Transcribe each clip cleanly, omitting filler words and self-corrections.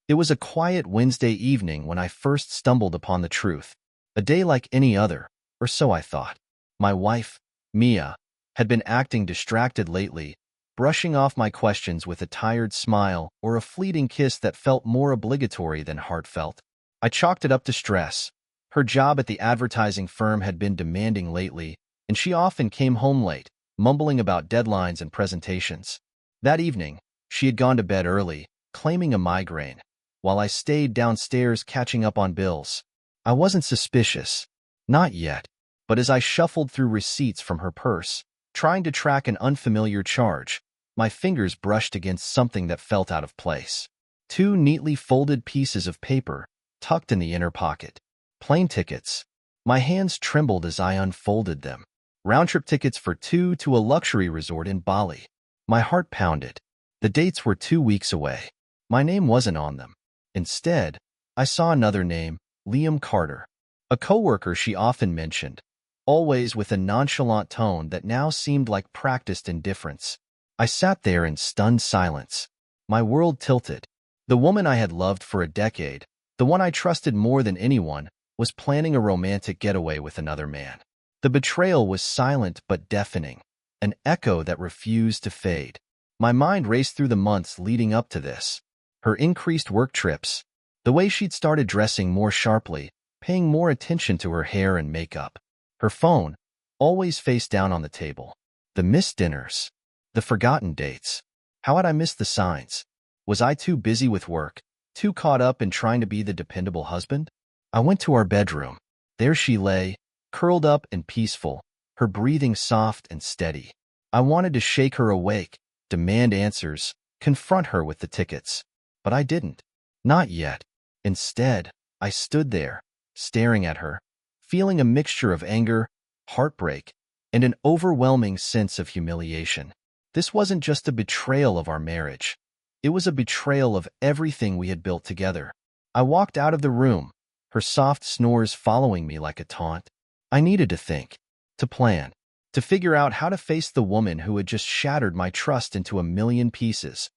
It was a quiet Wednesday evening when I first stumbled upon the truth. A day like any other, or so I thought. My wife, Mia, had been acting distracted lately, brushing off my questions with a tired smile or a fleeting kiss that felt more obligatory than heartfelt. I chalked it up to stress. Her job at the advertising firm had been demanding lately, and she often came home late, mumbling about deadlines and presentations. That evening, she had gone to bed early, claiming a migraine, while I stayed downstairs catching up on bills. I wasn't suspicious. Not yet. But as I shuffled through receipts from her purse, trying to track an unfamiliar charge, my fingers brushed against something that felt out of place. Two neatly folded pieces of paper, tucked in the inner pocket. Plane tickets. My hands trembled as I unfolded them. Round-trip tickets for two to a luxury resort in Bali. My heart pounded. The dates were 2 weeks away. My name wasn't on them. Instead, I saw another name, Liam Carter. A coworker she often mentioned, always with a nonchalant tone that now seemed like practiced indifference. I sat there in stunned silence. My world tilted. The woman I had loved for a decade, the one I trusted more than anyone, was planning a romantic getaway with another man. The betrayal was silent but deafening, an echo that refused to fade. My mind raced through the months leading up to this. Her increased work trips, the way she'd started dressing more sharply, paying more attention to her hair and makeup. Her phone, always face down on the table. The missed dinners. The forgotten dates. How had I missed the signs? Was I too busy with work, too caught up in trying to be the dependable husband? I went to our bedroom. There she lay, curled up and peaceful, her breathing soft and steady. I wanted to shake her awake, demand answers, confront her with the tickets. But I didn't. Not yet. Instead, I stood there, staring at her, feeling a mixture of anger, heartbreak, and an overwhelming sense of humiliation. This wasn't just a betrayal of our marriage. It was a betrayal of everything we had built together. I walked out of the room, her soft snores following me like a taunt. I needed to think, to plan, to figure out how to face the woman who had just shattered my trust into a million pieces.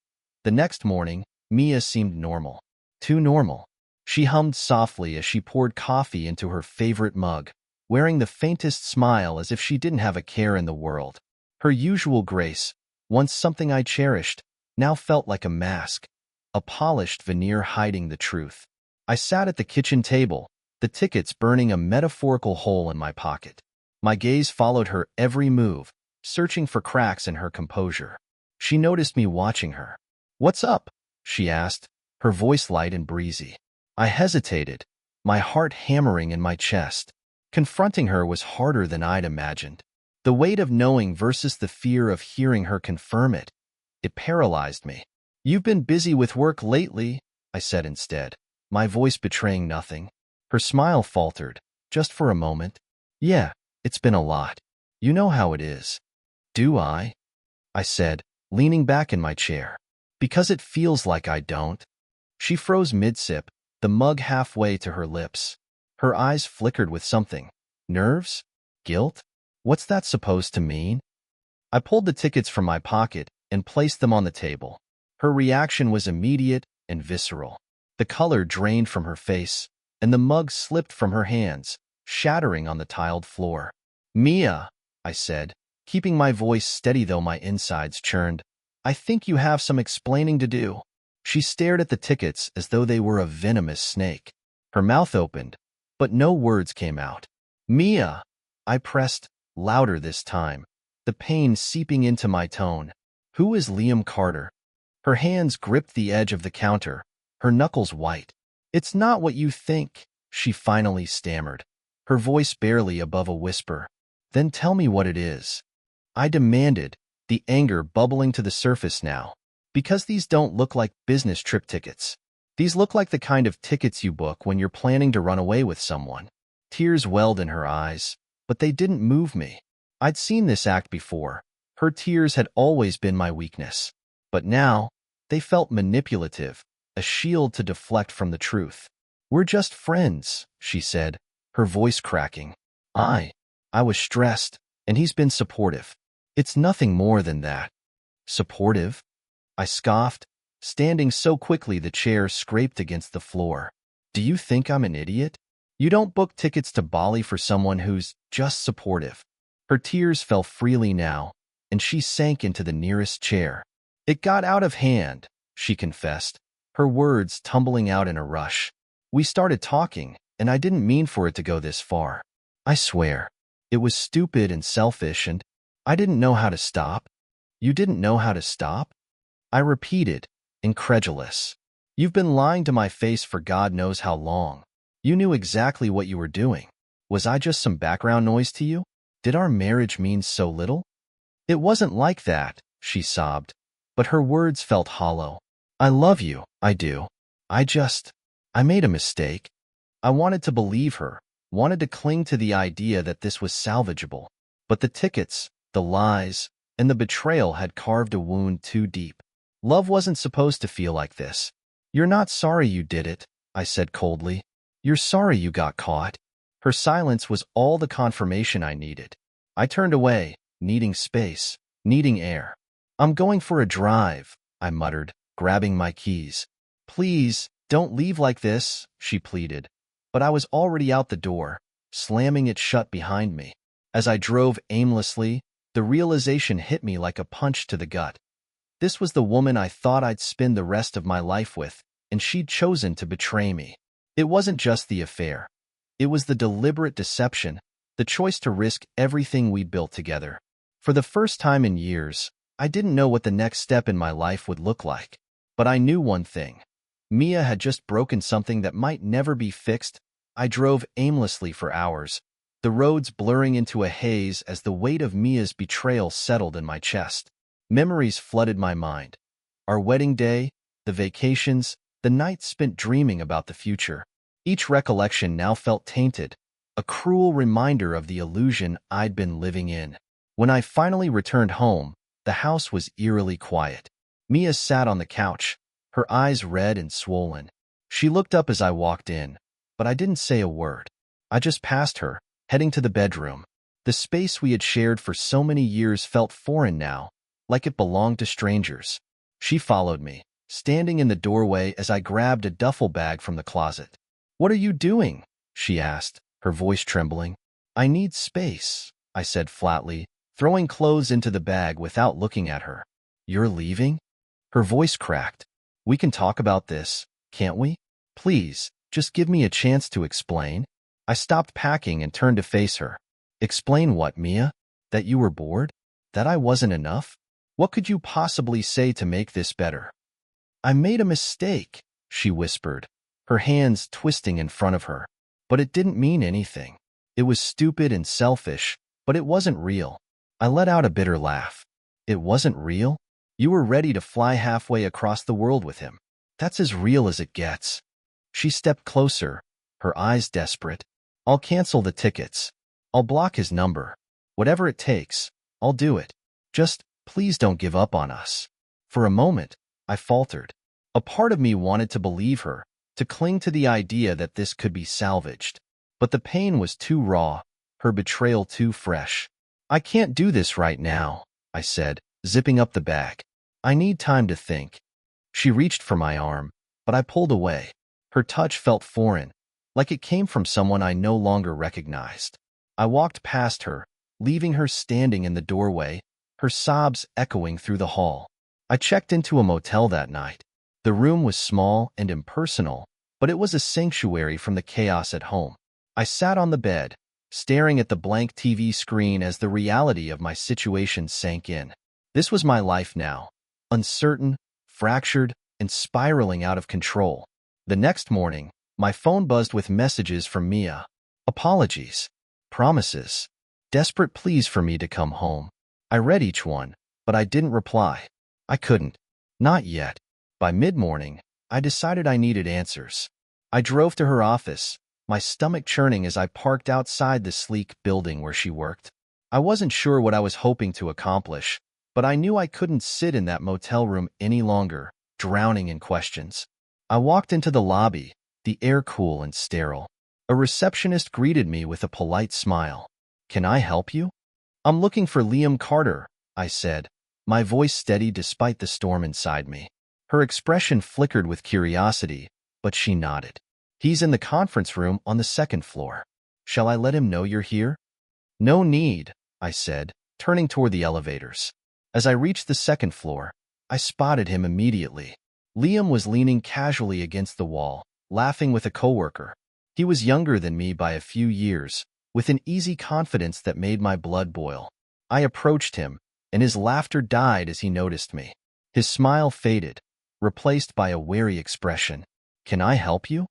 The next morning, Mia seemed normal. Too normal. She hummed softly as she poured coffee into her favorite mug, wearing the faintest smile as if she didn't have a care in the world. Her usual grace, once something I cherished, now felt like a mask, a polished veneer hiding the truth. I sat at the kitchen table, the tickets burning a metaphorical hole in my pocket. My gaze followed her every move, searching for cracks in her composure. She noticed me watching her. "What's up?" she asked, her voice light and breezy. I hesitated, my heart hammering in my chest. Confronting her was harder than I'd imagined. The weight of knowing versus the fear of hearing her confirm it. It paralyzed me. "You've been busy with work lately," I said instead, my voice betraying nothing. Her smile faltered, just for a moment. "Yeah, it's been a lot. You know how it is." "Do I?" I said, leaning back in my chair. "Because it feels like I don't." She froze mid-sip, the mug halfway to her lips. Her eyes flickered with something. Nerves? Guilt? What's that supposed to mean? I pulled the tickets from my pocket and placed them on the table. Her reaction was immediate and visceral. The color drained from her face, and the mug slipped from her hands, shattering on the tiled floor. "Mia," I said, keeping my voice steady though my insides churned, "I think you have some explaining to do." She stared at the tickets as though they were a venomous snake. Her mouth opened, but no words came out. "Mia," I pressed, louder this time, the pain seeping into my tone. "Who is Liam Carter?" Her hands gripped the edge of the counter, her knuckles white. "It's not what you think," she finally stammered, her voice barely above a whisper. "Then tell me what it is," I demanded, the anger bubbling to the surface now. "Because these don't look like business trip tickets. These look like the kind of tickets you book when you're planning to run away with someone." Tears welled in her eyes, but they didn't move me. I'd seen this act before. Her tears had always been my weakness. But now, they felt manipulative, a shield to deflect from the truth. "We're just friends," she said, her voice cracking. I was stressed, and he's been supportive. It's nothing more than that." "Supportive?" I scoffed, standing so quickly the chair scraped against the floor. Do you think I'm an idiot? You don't book tickets to Bali for someone who's just supportive. Her tears fell freely now, and she sank into the nearest chair. It got out of hand, she confessed, her words tumbling out in a rush. We started talking, and I didn't mean for it to go this far. I swear. It was stupid and selfish, and I didn't know how to stop. You didn't know how to stop? I repeated, incredulous. You've been lying to my face for God knows how long. You knew exactly what you were doing. Was I just some background noise to you? Did our marriage mean so little? It wasn't like that, she sobbed, but her words felt hollow. I love you, I do. I made a mistake. I wanted to believe her, wanted to cling to the idea that this was salvageable. But the tickets, the lies, and the betrayal had carved a wound too deep. Love wasn't supposed to feel like this. You're not sorry you did it, I said coldly. You're sorry you got caught. Her silence was all the confirmation I needed. I turned away, needing space, needing air. I'm going for a drive, I muttered, grabbing my keys. Please, don't leave like this, she pleaded. But I was already out the door, slamming it shut behind me. As I drove aimlessly, the realization hit me like a punch to the gut. This was the woman I thought I'd spend the rest of my life with, and she'd chosen to betray me. It wasn't just the affair. It was the deliberate deception, the choice to risk everything we'd built together. For the first time in years, I didn't know what the next step in my life would look like. But I knew one thing. Mia had just broken something that might never be fixed. I drove aimlessly for hours, the roads blurring into a haze as the weight of Mia's betrayal settled in my chest. Memories flooded my mind. Our wedding day, the vacations, the nights spent dreaming about the future. Each recollection now felt tainted, a cruel reminder of the illusion I'd been living in. When I finally returned home, the house was eerily quiet. Mia sat on the couch, her eyes red and swollen. She looked up as I walked in, but I didn't say a word. I just passed her, heading to the bedroom. The space we had shared for so many years felt foreign now, like it belonged to strangers. She followed me, standing in the doorway as I grabbed a duffel bag from the closet. "What are you doing?" she asked, her voice trembling. "I need space," I said flatly, throwing clothes into the bag without looking at her. "You're leaving?" Her voice cracked. "We can talk about this, can't we? Please, just give me a chance to explain." I stopped packing and turned to face her. "Explain what, Mia? That you were bored? That I wasn't enough? What could you possibly say to make this better?" "I made a mistake," she whispered, her hands twisting in front of her. "But it didn't mean anything. It was stupid and selfish, but it wasn't real." I let out a bitter laugh. "It wasn't real? You were ready to fly halfway across the world with him. That's as real as it gets." She stepped closer, her eyes desperate. "I'll cancel the tickets. I'll block his number. Whatever it takes, I'll do it. Just please don't give up on us." For a moment, I faltered. A part of me wanted to believe her, to cling to the idea that this could be salvaged. But the pain was too raw, her betrayal too fresh. "I can't do this right now," I said, zipping up the bag. "I need time to think." She reached for my arm, but I pulled away. Her touch felt foreign, like it came from someone I no longer recognized. I walked past her, leaving her standing in the doorway, her sobs echoing through the hall. I checked into a motel that night. The room was small and impersonal, but it was a sanctuary from the chaos at home. I sat on the bed, staring at the blank TV screen as the reality of my situation sank in. This was my life now, uncertain, fractured, and spiraling out of control. The next morning, my phone buzzed with messages from Mia. Apologies, promises, desperate pleas for me to come home. I read each one, but I didn't reply. I couldn't. Not yet. By mid-morning, I decided I needed answers. I drove to her office, my stomach churning as I parked outside the sleek building where she worked. I wasn't sure what I was hoping to accomplish, but I knew I couldn't sit in that motel room any longer, drowning in questions. I walked into the lobby, the air cool and sterile. A receptionist greeted me with a polite smile. "Can I help you?" "I'm looking for Liam Carter," I said, my voice steady despite the storm inside me. Her expression flickered with curiosity, but she nodded. He's in the conference room on the second floor. Shall I let him know you're here? No need, I said, turning toward the elevators. As I reached the second floor, I spotted him immediately. Liam was leaning casually against the wall, laughing with a coworker. He was younger than me by a few years, with an easy confidence that made my blood boil. I approached him, and his laughter died as he noticed me. His smile faded, replaced by a wary expression. Can I help you?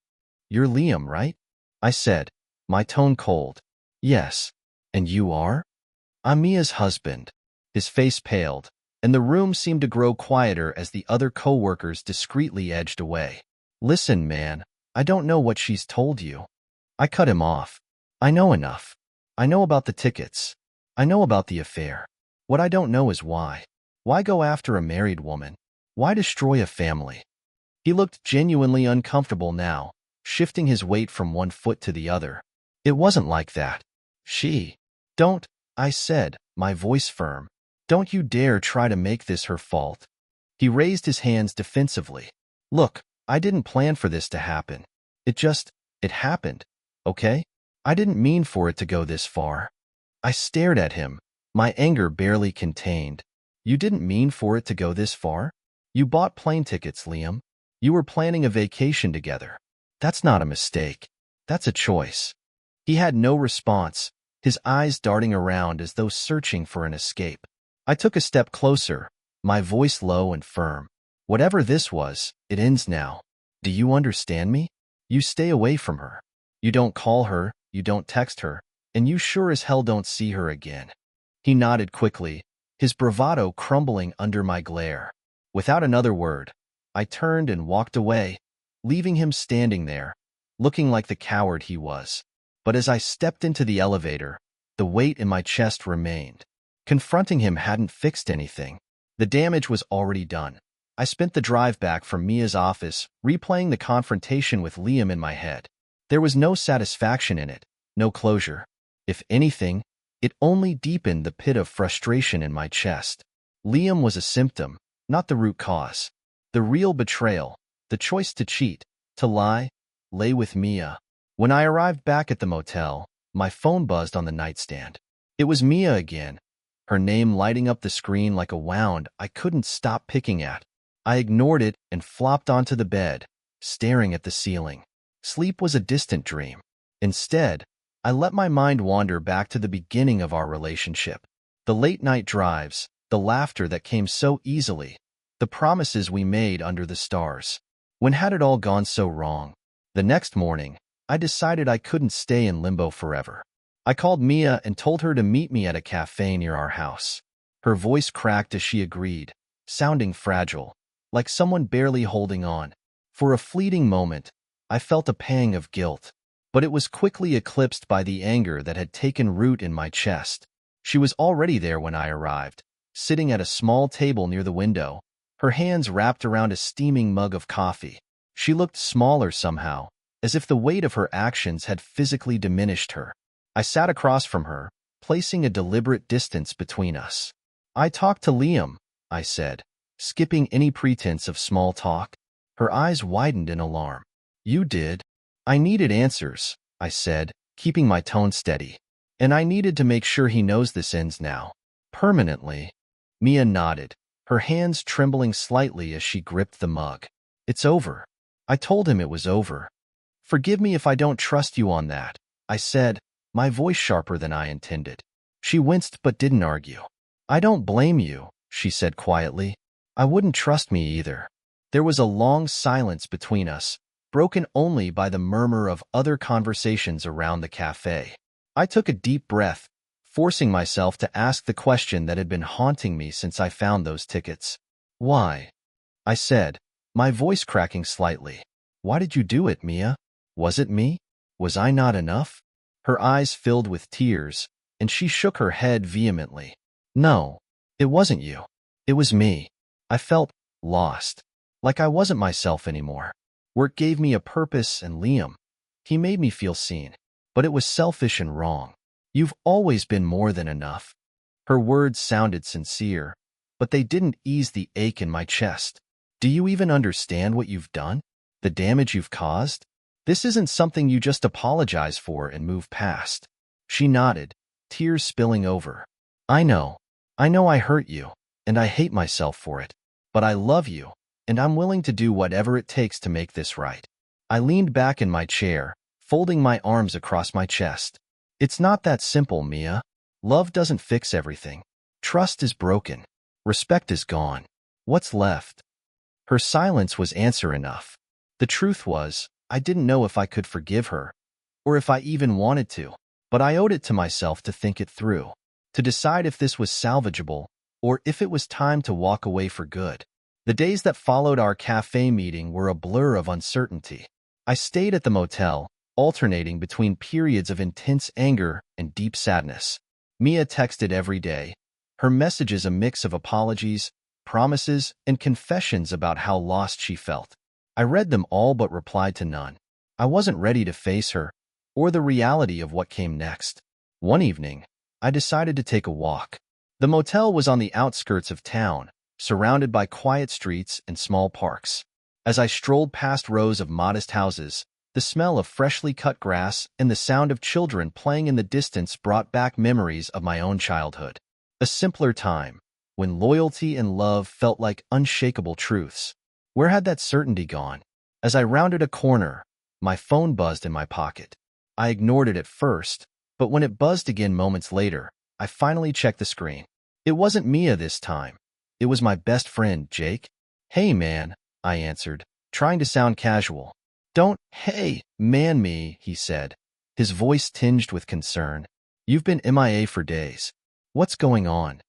You're Liam, right? I said, my tone cold. Yes. And you are? I'm Mia's husband. His face paled, and the room seemed to grow quieter as the other co-workers discreetly edged away. Listen, man, I don't know what she's told you. I cut him off. I know enough. I know about the tickets. I know about the affair. What I don't know is why. Why go after a married woman? Why destroy a family? He looked genuinely uncomfortable now, shifting his weight from one foot to the other. It wasn't like that. Don't, I said, my voice firm. Don't you dare try to make this her fault. He raised his hands defensively. Look, I didn't plan for this to happen. It happened, okay? I didn't mean for it to go this far. I stared at him, my anger barely contained. You didn't mean for it to go this far? You bought plane tickets, Liam. You were planning a vacation together. That's not a mistake. That's a choice. He had no response, his eyes darting around as though searching for an escape. I took a step closer, my voice low and firm. Whatever this was, it ends now. Do you understand me? You stay away from her. You don't call her, you don't text her, and you sure as hell don't see her again. He nodded quickly, his bravado crumbling under my glare. Without another word, I turned and walked away, leaving him standing there, looking like the coward he was. But as I stepped into the elevator, the weight in my chest remained. Confronting him hadn't fixed anything. The damage was already done. I spent the drive back from Mia's office, replaying the confrontation with Liam in my head. There was no satisfaction in it, no closure. If anything, it only deepened the pit of frustration in my chest. Liam was a symptom, not the root cause. The real betrayal, the choice to cheat, to lie, lay with Mia. When I arrived back at the motel, my phone buzzed on the nightstand. It was Mia again, her name lighting up the screen like a wound I couldn't stop picking at. I ignored it and flopped onto the bed, staring at the ceiling. Sleep was a distant dream. Instead, I let my mind wander back to the beginning of our relationship. The late-night drives, the laughter that came so easily, the promises we made under the stars. When had it all gone so wrong? The next morning, I decided I couldn't stay in limbo forever. I called Mia and told her to meet me at a cafe near our house. Her voice cracked as she agreed, sounding fragile, like someone barely holding on. For a fleeting moment, I felt a pang of guilt, but it was quickly eclipsed by the anger that had taken root in my chest. She was already there when I arrived, sitting at a small table near the window, her hands wrapped around a steaming mug of coffee. She looked smaller somehow, as if the weight of her actions had physically diminished her. I sat across from her, placing a deliberate distance between us. I talked to Liam, I said, skipping any pretense of small talk. Her eyes widened in alarm. You did? I needed answers, I said, keeping my tone steady. And I needed to make sure he knows this ends now. Permanently. Mia nodded, her hands trembling slightly as she gripped the mug. It's over. I told him it was over. Forgive me if I don't trust you on that, I said, my voice sharper than I intended. She winced but didn't argue. I don't blame you, she said quietly. I wouldn't trust me either. There was a long silence between us, broken only by the murmur of other conversations around the cafe. I took a deep breath, forcing myself to ask the question that had been haunting me since I found those tickets. Why? I said, my voice cracking slightly. Why did you do it, Mia? Was it me? Was I not enough? Her eyes filled with tears, and she shook her head vehemently. No, it wasn't you. It was me. I felt lost, like I wasn't myself anymore. Work gave me a purpose, and Liam, he made me feel seen. But it was selfish and wrong. You've always been more than enough. Her words sounded sincere, but they didn't ease the ache in my chest. Do you even understand what you've done? The damage you've caused? This isn't something you just apologize for and move past. She nodded, tears spilling over. I know. I know I hurt you, and I hate myself for it. But I love you, and I'm willing to do whatever it takes to make this right. I leaned back in my chair, folding my arms across my chest. It's not that simple, Mia. Love doesn't fix everything. Trust is broken. Respect is gone. What's left? Her silence was answer enough. The truth was, I didn't know if I could forgive her, or if I even wanted to, but I owed it to myself to think it through, to decide if this was salvageable, or if it was time to walk away for good. The days that followed our cafe meeting were a blur of uncertainty. I stayed at the motel, alternating between periods of intense anger and deep sadness. Mia texted every day, her messages a mix of apologies, promises, and confessions about how lost she felt. I read them all but replied to none. I wasn't ready to face her, or the reality of what came next. One evening, I decided to take a walk. The motel was on the outskirts of town, surrounded by quiet streets and small parks. As I strolled past rows of modest houses, the smell of freshly cut grass and the sound of children playing in the distance brought back memories of my own childhood. A simpler time, when loyalty and love felt like unshakable truths. Where had that certainty gone? As I rounded a corner, my phone buzzed in my pocket. I ignored it at first, but when it buzzed again moments later, I finally checked the screen. It wasn't Mia this time. It was my best friend, Jake. Hey, man, I answered, trying to sound casual. Don't, hey, man me, he said, his voice tinged with concern. You've been MIA for days. What's going on?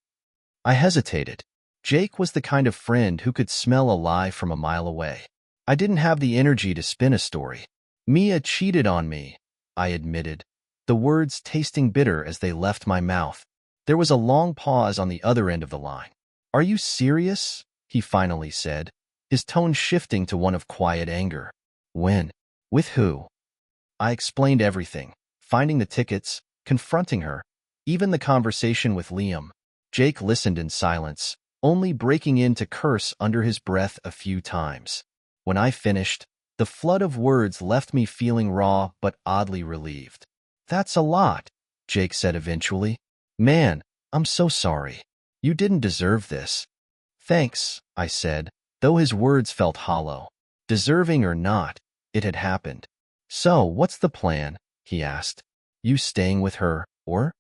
I hesitated. Jake was the kind of friend who could smell a lie from a mile away. I didn't have the energy to spin a story. Mia cheated on me, I admitted, the words tasting bitter as they left my mouth. There was a long pause on the other end of the line. Are you serious? He finally said, his tone shifting to one of quiet anger. When? With who? I explained everything, finding the tickets, confronting her, even the conversation with Liam. Jake listened in silence, only breaking in to curse under his breath a few times. When I finished, the flood of words left me feeling raw but oddly relieved. That's a lot, Jake said eventually. Man, I'm so sorry. You didn't deserve this. Thanks, I said, though his words felt hollow. Deserving or not, it had happened. So, what's the plan? He asked. You staying with her, or?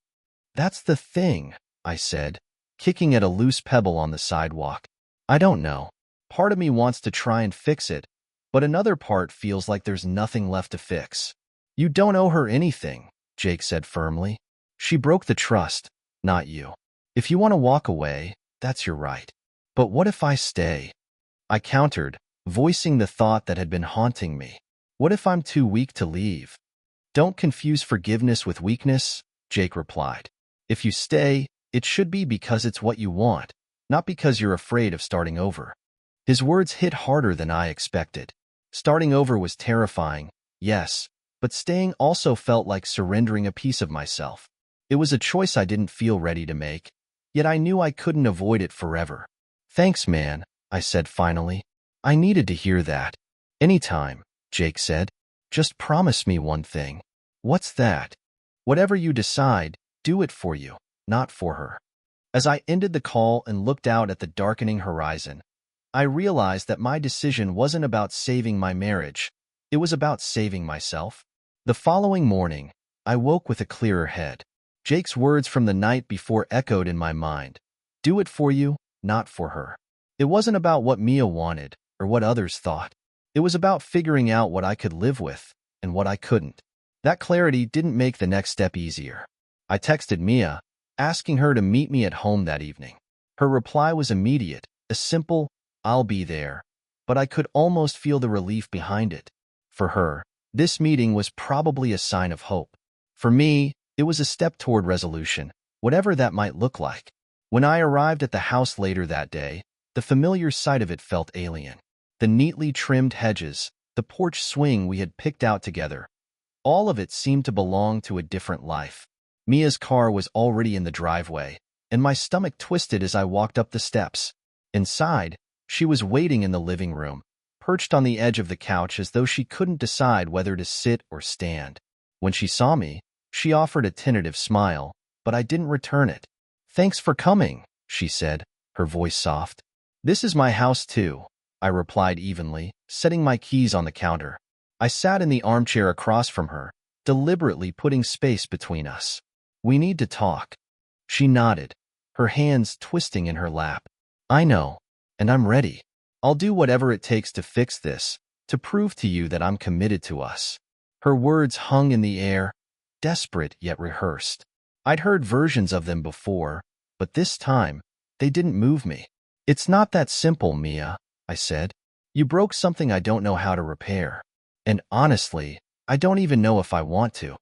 That's the thing, I said, kicking at a loose pebble on the sidewalk. I don't know. Part of me wants to try and fix it, but another part feels like there's nothing left to fix. You don't owe her anything, Jake said firmly. She broke the trust, not you. If you want to walk away, that's your right. But what if I stay? I countered, voicing the thought that had been haunting me. What if I'm too weak to leave? Don't confuse forgiveness with weakness, Jake replied. If you stay, it should be because it's what you want, not because you're afraid of starting over. His words hit harder than I expected. Starting over was terrifying, yes, but staying also felt like surrendering a piece of myself. It was a choice I didn't feel ready to make, yet I knew I couldn't avoid it forever. Thanks, man, I said finally. I needed to hear that. Anytime, Jake said. Just promise me one thing. What's that? Whatever you decide, do it for you, not for her. As I ended the call and looked out at the darkening horizon, I realized that my decision wasn't about saving my marriage. It was about saving myself. The following morning, I woke with a clearer head. Jake's words from the night before echoed in my mind. Do it for you, not for her. It wasn't about what Mia wanted or what others thought. It was about figuring out what I could live with and what I couldn't. That clarity didn't make the next step easier. I texted Mia, asking her to meet me at home that evening. Her reply was immediate, a simple, I'll be there, but I could almost feel the relief behind it. For her, this meeting was probably a sign of hope. For me, it was a step toward resolution, whatever that might look like. When I arrived at the house later that day, the familiar sight of it felt alien. The neatly trimmed hedges, the porch swing we had picked out together, all of it seemed to belong to a different life. Mia's car was already in the driveway, and my stomach twisted as I walked up the steps. Inside, She was waiting in the living room, perched on the edge of the couch as though she couldn't decide whether to sit or stand. When she saw me, she offered a tentative smile, but I didn't return it. "Thanks for coming," she said, her voice soft. "This is my house too," I replied evenly, setting my keys on the counter. I sat in the armchair across from her, deliberately putting space between us. "We need to talk." She nodded, her hands twisting in her lap. "I know, and I'm ready. I'll do whatever it takes to fix this, to prove to you that I'm committed to us." Her words hung in the air, desperate yet rehearsed. I'd heard versions of them before, but this time, they didn't move me. "It's not that simple, Mia," I said. "You broke something I don't know how to repair. And honestly, I don't even know if I want to."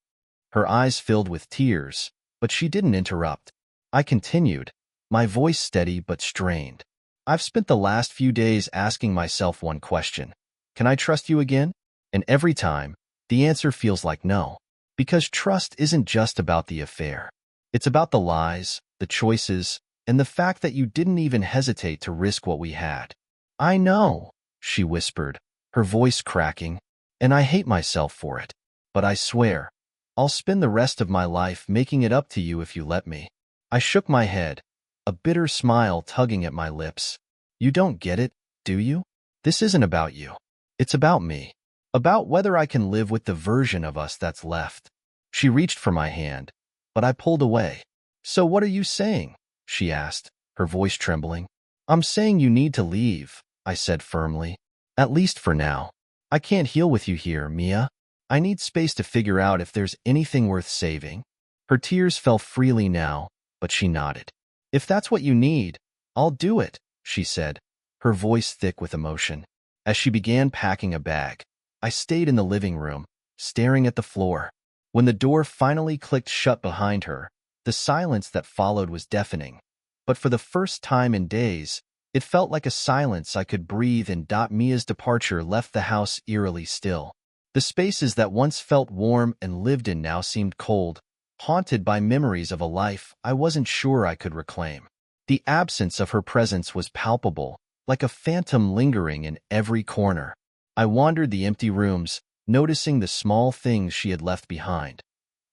Her eyes filled with tears, but she didn't interrupt. I continued, my voice steady but strained. "I've spent the last few days asking myself one question. Can I trust you again? And every time, the answer feels like no. Because trust isn't just about the affair. It's about the lies, the choices, and the fact that you didn't even hesitate to risk what we had." "I know," she whispered, her voice cracking, "and I hate myself for it. But I swear, I'll spend the rest of my life making it up to you if you let me." I shook my head, a bitter smile tugging at my lips. "You don't get it, do you? This isn't about you. It's about me. About whether I can live with the version of us that's left." She reached for my hand, but I pulled away. "So what are you saying?" she asked, her voice trembling. "I'm saying you need to leave," I said firmly. "At least for now. I can't heal with you here, Mia. I need space to figure out if there's anything worth saving." Her tears fell freely now, but she nodded. "If that's what you need, I'll do it," she said, her voice thick with emotion. As she began packing a bag, I stayed in the living room, staring at the floor. When the door finally clicked shut behind her, the silence that followed was deafening. But for the first time in days, it felt like a silence I could breathe in. Mia's departure left the house eerily still. The spaces that once felt warm and lived in now seemed cold, haunted by memories of a life I wasn't sure I could reclaim. The absence of her presence was palpable, like a phantom lingering in every corner. I wandered the empty rooms, noticing the small things she had left behind.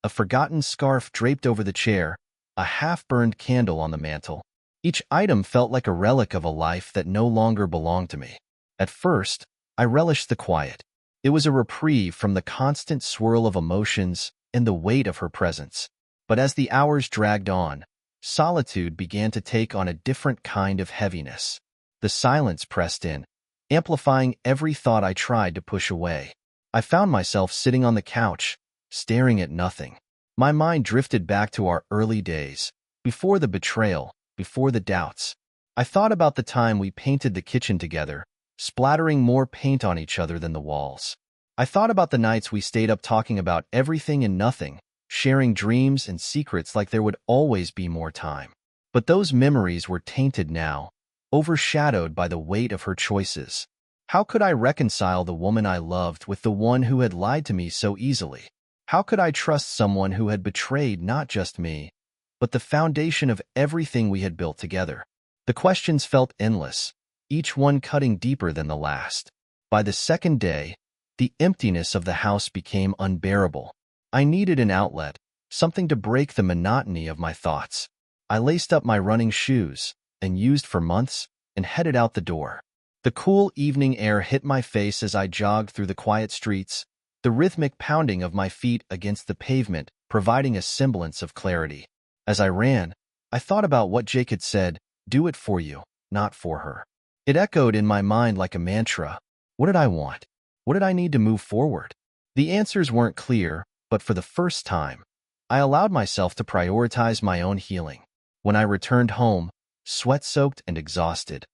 A forgotten scarf draped over the chair, a half-burned candle on the mantel. Each item felt like a relic of a life that no longer belonged to me. At first, I relished the quiet. It was a reprieve from the constant swirl of emotions and the weight of her presence. But as the hours dragged on, solitude began to take on a different kind of heaviness. The silence pressed in, amplifying every thought I tried to push away. I found myself sitting on the couch, staring at nothing. My mind drifted back to our early days, before the betrayal, before the doubts. I thought about the time we painted the kitchen together, splattering more paint on each other than the walls. I thought about the nights we stayed up talking about everything and nothing, sharing dreams and secrets like there would always be more time. But those memories were tainted now, overshadowed by the weight of her choices. How could I reconcile the woman I loved with the one who had lied to me so easily? How could I trust someone who had betrayed not just me, but the foundation of everything we had built together? The questions felt endless, each one cutting deeper than the last. By the second day, the emptiness of the house became unbearable. I needed an outlet, something to break the monotony of my thoughts. I laced up my running shoes, unused for months, and headed out the door. The cool evening air hit my face as I jogged through the quiet streets, the rhythmic pounding of my feet against the pavement providing a semblance of clarity. As I ran, I thought about what Jake had said, "Do it for you, not for her." It echoed in my mind like a mantra. What did I want? What did I need to move forward? The answers weren't clear, but for the first time, I allowed myself to prioritize my own healing. When I returned home, sweat-soaked and exhausted,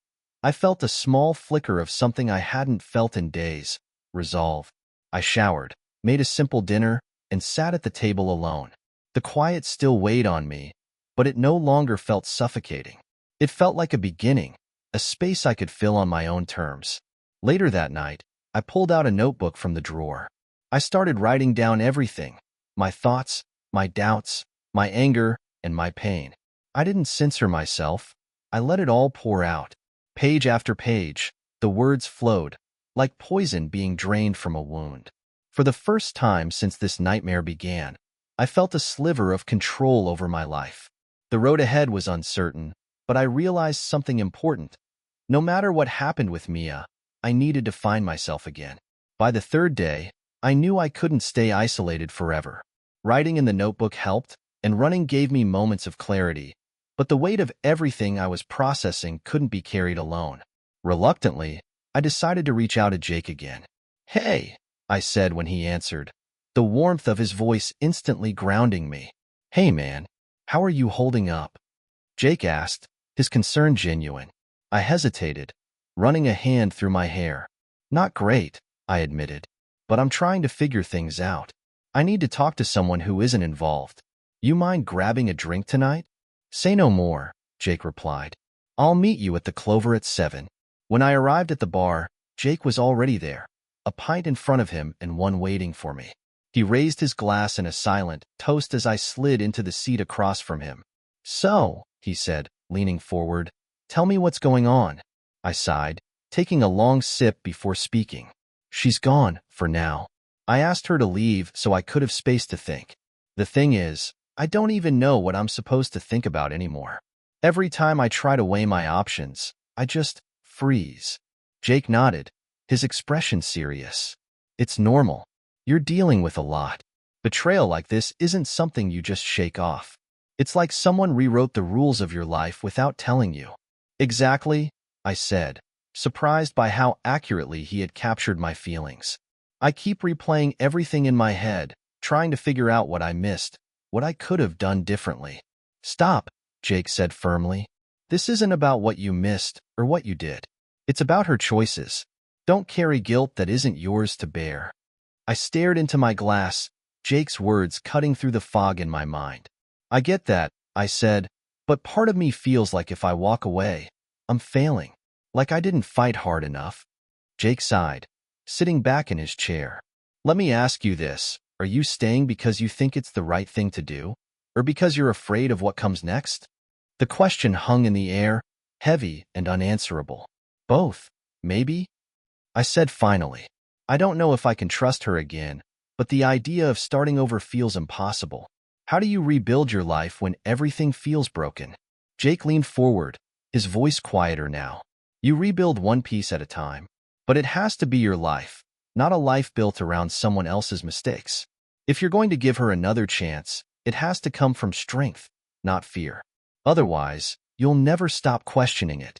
I felt a small flicker of something I hadn't felt in days: resolve. I showered, made a simple dinner, and sat at the table alone. The quiet still weighed on me, but it no longer felt suffocating. It felt like a beginning, a space I could fill on my own terms. Later that night, I pulled out a notebook from the drawer. I started writing down everything: my thoughts, my doubts, my anger, and my pain. I didn't censor myself. I let it all pour out. Page after page, the words flowed, like poison being drained from a wound. For the first time since this nightmare began, I felt a sliver of control over my life. The road ahead was uncertain, but I realized something important. No matter what happened with Mia, I needed to find myself again. By the third day, I knew I couldn't stay isolated forever. Writing in the notebook helped, and running gave me moments of clarity, but the weight of everything I was processing couldn't be carried alone. Reluctantly, I decided to reach out to Jake again. "Hey," I said when he answered, the warmth of his voice instantly grounding me. "Hey man, how are you holding up?" Jake asked, his concern genuine. I hesitated, running a hand through my hair. "Not great," I admitted, "but I'm trying to figure things out. I need to talk to someone who isn't involved. You mind grabbing a drink tonight?" "Say no more," Jake replied. "I'll meet you at the Clover at 7. When I arrived at the bar, Jake was already there, a pint in front of him and one waiting for me. He raised his glass in a silent toast as I slid into the seat across from him. "So," he said, leaning forward, "tell me what's going on." I sighed, taking a long sip before speaking. "She's gone, for now. I asked her to leave so I could have space to think. The thing is, I don't even know what I'm supposed to think about anymore. Every time I try to weigh my options, I just freeze." Jake nodded, his expression serious. "It's normal. You're dealing with a lot. Betrayal like this isn't something you just shake off. It's like someone rewrote the rules of your life without telling you." "Exactly," I said, surprised by how accurately he had captured my feelings. "I keep replaying everything in my head, trying to figure out what I missed, what I could have done differently." "Stop," Jake said firmly. "This isn't about what you missed or what you did. It's about her choices. Don't carry guilt that isn't yours to bear." I stared into my glass, Jake's words cutting through the fog in my mind. "I get that," I said, "but part of me feels like if I walk away, I'm failing, like I didn't fight hard enough." Jake sighed, sitting back in his chair. "Let me ask you this. Are you staying because you think it's the right thing to do, or because you're afraid of what comes next?" The question hung in the air, heavy and unanswerable. "Both, maybe," I said finally. "I don't know if I can trust her again, but the idea of starting over feels impossible. How do you rebuild your life when everything feels broken?" Jake leaned forward, his voice quieter now. "You rebuild one piece at a time, but it has to be your life, not a life built around someone else's mistakes. If you're going to give her another chance, it has to come from strength, not fear. Otherwise, you'll never stop questioning it."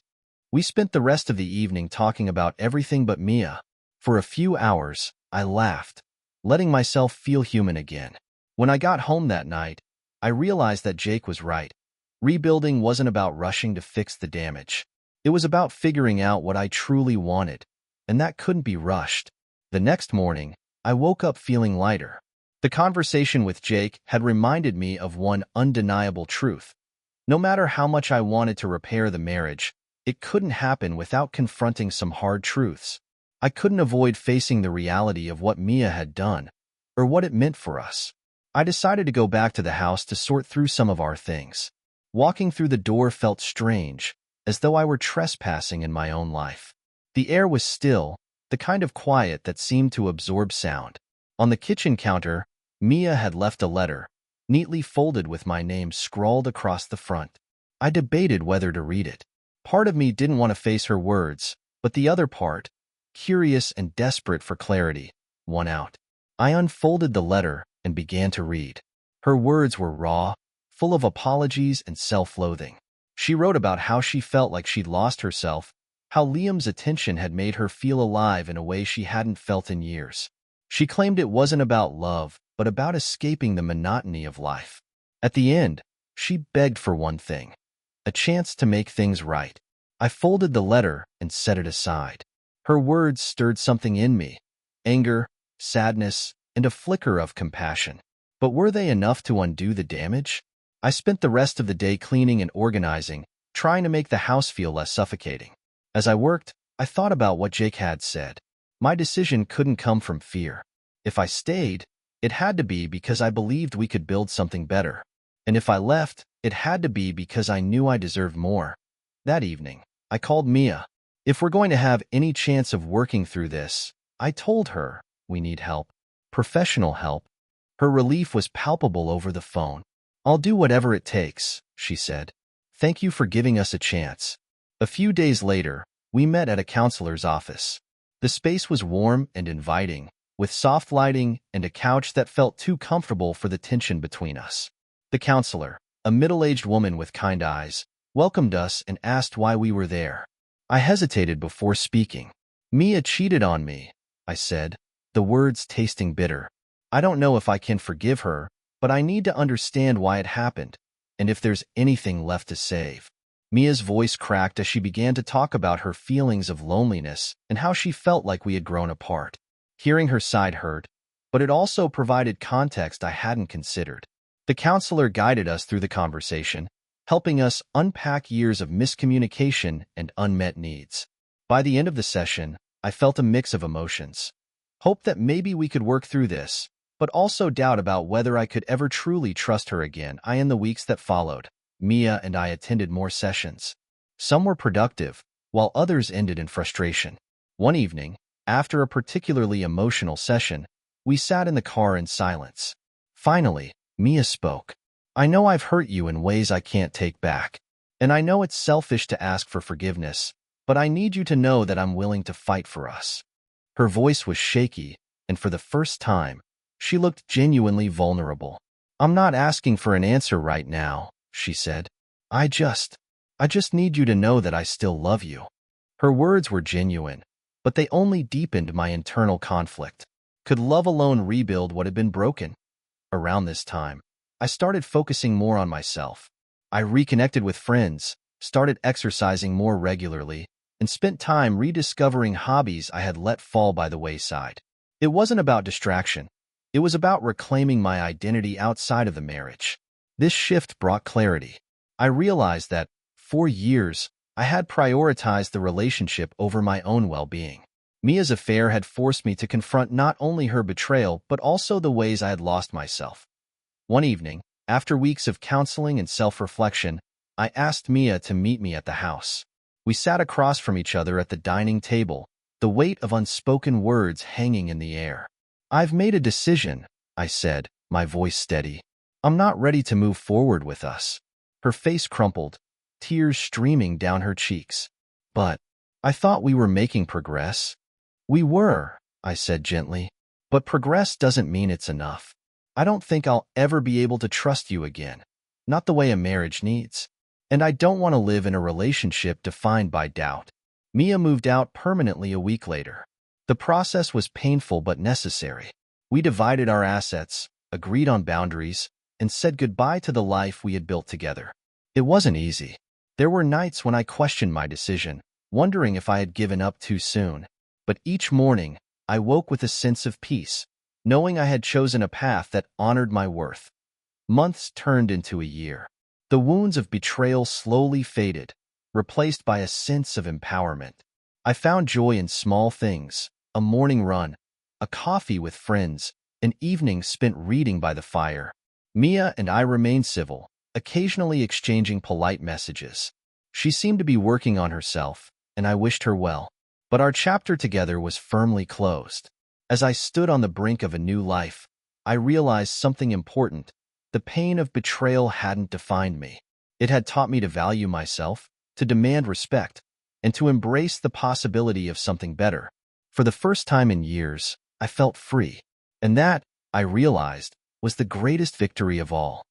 We spent the rest of the evening talking about everything but Mia. For a few hours, I laughed, letting myself feel human again. When I got home that night, I realized that Jake was right. Rebuilding wasn't about rushing to fix the damage. It was about figuring out what I truly wanted, and that couldn't be rushed. The next morning, I woke up feeling lighter. The conversation with Jake had reminded me of one undeniable truth. No matter how much I wanted to repair the marriage, it couldn't happen without confronting some hard truths. I couldn't avoid facing the reality of what Mia had done, or what it meant for us. I decided to go back to the house to sort through some of our things. Walking through the door felt strange, as though I were trespassing in my own life. The air was still, the kind of quiet that seemed to absorb sound. On the kitchen counter, Mia had left a letter, neatly folded with my name scrawled across the front. I debated whether to read it. Part of me didn't want to face her words, but the other part, curious and desperate for clarity, won out. I unfolded the letter and began to read. Her words were raw, full of apologies and self-loathing. She wrote about how she felt like she'd lost herself, how Liam's attention had made her feel alive in a way she hadn't felt in years. She claimed it wasn't about love, but about escaping the monotony of life. At the end, she begged for one thing: a chance to make things right. I folded the letter and set it aside. Her words stirred something in me: anger, sadness, and a flicker of compassion. But were they enough to undo the damage? I spent the rest of the day cleaning and organizing, trying to make the house feel less suffocating. As I worked, I thought about what Jake had said. My decision couldn't come from fear. If I stayed, it had to be because I believed we could build something better. And if I left, it had to be because I knew I deserved more. That evening, I called Mia. If we're going to have any chance of working through this, I told her, we need help. Professional help. Her relief was palpable over the phone. I'll do whatever it takes, she said. Thank you for giving us a chance. A few days later, we met at a counselor's office. The space was warm and inviting, with soft lighting and a couch that felt too comfortable for the tension between us. The counselor, a middle-aged woman with kind eyes, welcomed us and asked why we were there. I hesitated before speaking. Mia cheated on me, I said, the words tasting bitter. I don't know if I can forgive her, but I need to understand why it happened, and if there's anything left to save. Mia's voice cracked as she began to talk about her feelings of loneliness and how she felt like we had grown apart. Hearing her side hurt, but it also provided context I hadn't considered. The counselor guided us through the conversation, helping us unpack years of miscommunication and unmet needs. By the end of the session, I felt a mix of emotions. Hope that maybe we could work through this, but also doubt about whether I could ever truly trust her again. In the weeks that followed, Mia and I attended more sessions. Some were productive, while others ended in frustration. One evening, after a particularly emotional session, we sat in the car in silence. Finally, Mia spoke. I know I've hurt you in ways I can't take back, and I know it's selfish to ask for forgiveness, but I need you to know that I'm willing to fight for us. Her voice was shaky, and for the first time, she looked genuinely vulnerable. I'm not asking for an answer right now, she said. I just need you to know that I still love you. Her words were genuine, but they only deepened my internal conflict. Could love alone rebuild what had been broken? Around this time, I started focusing more on myself. I reconnected with friends, started exercising more regularly, and spent time rediscovering hobbies I had let fall by the wayside. It wasn't about distraction. It was about reclaiming my identity outside of the marriage. This shift brought clarity. I realized that, for years, I had prioritized the relationship over my own well-being. Mia's affair had forced me to confront not only her betrayal but also the ways I had lost myself. One evening, after weeks of counseling and self-reflection, I asked Mia to meet me at the house. We sat across from each other at the dining table, the weight of unspoken words hanging in the air. I've made a decision, I said, my voice steady. I'm not ready to move forward with us. Her face crumpled, tears streaming down her cheeks. But I thought we were making progress. We were, I said gently, but progress doesn't mean it's enough. I don't think I'll ever be able to trust you again, not the way a marriage needs. And I don't want to live in a relationship defined by doubt. Mia moved out permanently a week later. The process was painful but necessary. We divided our assets, agreed on boundaries, and said goodbye to the life we had built together. It wasn't easy. There were nights when I questioned my decision, wondering if I had given up too soon. But each morning, I woke with a sense of peace, knowing I had chosen a path that honored my worth. Months turned into a year. The wounds of betrayal slowly faded, replaced by a sense of empowerment. I found joy in small things, a morning run, a coffee with friends, an evening spent reading by the fire. Mia and I remained civil, occasionally exchanging polite messages. She seemed to be working on herself, and I wished her well. But our chapter together was firmly closed. As I stood on the brink of a new life, I realized something important. The pain of betrayal hadn't defined me. It had taught me to value myself, to demand respect, and to embrace the possibility of something better. For the first time in years, I felt free. And that, I realized, was the greatest victory of all.